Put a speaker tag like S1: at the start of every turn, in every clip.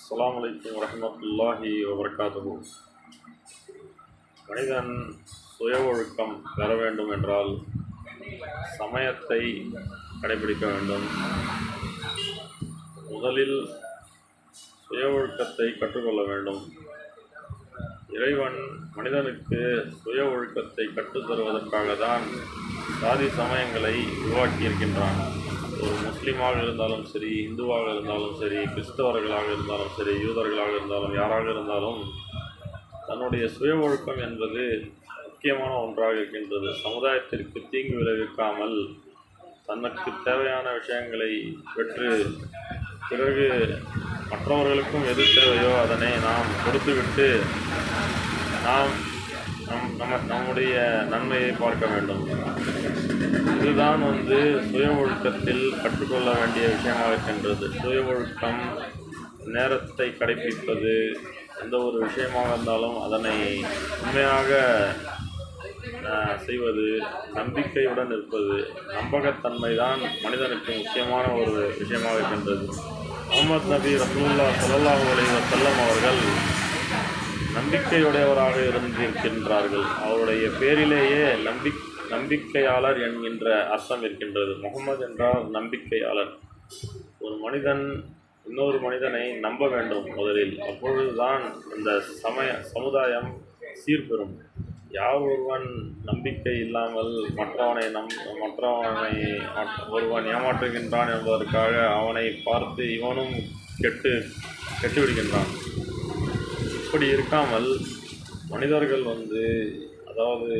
S1: அஸ்ஸலாமு அலைக்கும் வரஹ்மத்துல்லாஹி வபரகாத்துஹு. மனிதன் சுய ஒழுக்கம் பெற வேண்டும் என்றால் சமயத்தை கடைபிடிக்க வேண்டும். முதலில் சுய ஒழுக்கத்தை கற்றுக்கொள்ள வேண்டும். இறைவன் மனிதனுக்கு சுய ஒழுக்கத்தை கற்றுத்தருவதற்காக தான் சாதி சமயங்களை உருவாக்கியிருக்கின்றான். ஒரு முஸ்லீமாக இருந்தாலும் சரி, இந்துவாக இருந்தாலும் சரி, கிறிஸ்தவர்களாக இருந்தாலும் சரி, யூதர்களாக இருந்தாலும் யாராக இருந்தாலும் தன்னுடைய சுய ஒழுக்கம் என்பது முக்கியமான ஒன்றாக இருக்கின்றது. சமுதாயத்திற்கு தீங்கு விளைவிக்காமல் தனக்கு தேவையான விஷயங்களை பெற்று பிறகு மற்றவர்களுக்கும் எது தேவையோ அதனை நாம் கொடுத்துவிட்டு நாம் நம்முடைய நன்மையை பார்க்க வேண்டும். இதுதான் சுய ஒழுக்கத்தில் கற்றுக்கொள்ள வேண்டிய விஷயமாக இருக்கின்றது. சுய ஒழுக்கம், நேரத்தை கடைபிடிப்பது, எந்த ஒரு விஷயமாக இருந்தாலும் அதனை உண்மையாக செய்வது, நம்பிக்கையுடன் இருப்பது, நம்பகத்தன்மை தான் மனிதனுக்கு முக்கியமான ஒரு விஷயமாக இருக்கின்றது. முஹம்மது நபி ரசூலுல்லாஹி ஸல்லல்லாஹு அலைஹி வஸல்லம் அவர்கள் நம்பிக்கையுடையவராக இருந்திருக்கின்றார்கள். அவருடைய பேரிலேயே நம்பிக்கையாளர் என்கின்ற அர்த்தம் இருக்கின்றது. முகமது என்றால் நம்பிக்கையாளர். ஒரு மனிதன் இன்னொரு மனிதனை நம்ப வேண்டும் முதலில். அப்பொழுதுதான் இந்த சமுதாயம் சீர்பெறும். யார் ஒருவன் நம்பிக்கை இல்லாமல் மற்றவனை ஒருவன் ஏமாற்றுகின்றான் என்பதற்காக அவனை பார்த்து இவனும் கெட்டுவிடுகின்றான். இப்படி இருக்காமல் மனிதர்கள் அதாவது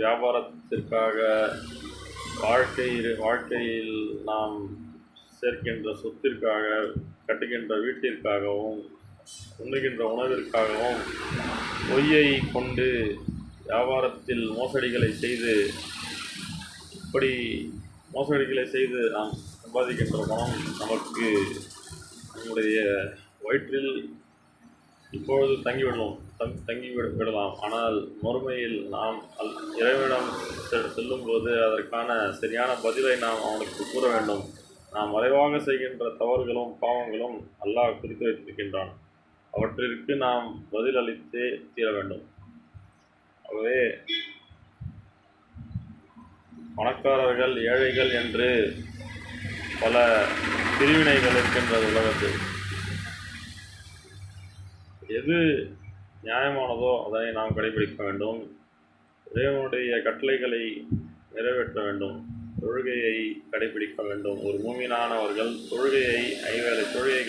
S1: வியாபாரத்திற்காக, வாழ்க்கையில் நாம் சேர்க்கின்ற சொத்திற்காக, கட்டுகின்ற வீட்டிற்காகவும், உண்ணுகின்ற உணவிற்காகவும் பொய்யை கொண்டு வியாபாரத்தில் மோசடிகளை செய்து நாம் சம்பாதிக்கின்ற பணம் நமக்கு நம்முடைய வயிற்றில் இப்பொழுது தங்கிவிடலாம். ஆனால் மறுமையில் நாம் இறைவனிடம் செல்லும்போது அதற்கான சரியான பதிலை நாம் அவனுக்கு கூற வேண்டும். நாம் மறைவாக செய்கின்ற தவறுகளும் பாவங்களும் அல்லாஹ் குறித்து வைத்திருக்கின்றான். அவற்றிற்கு நாம் பதில் அளித்தே தீர வேண்டும். ஆகவே பணக்காரர்கள், ஏழைகள் என்று பல பிரிவினைகள் இருக்கின்றது உலகத்தில். எது நியாயமானதோ அதனை நாம் கடைபிடிக்க வேண்டும். இறைவனுடைய கட்டளைகளை நிறைவேற்ற வேண்டும். தொழுகையை கடைபிடிக்க வேண்டும். ஒரு மூமினானவர்கள் ஐவேளை தொழுகையை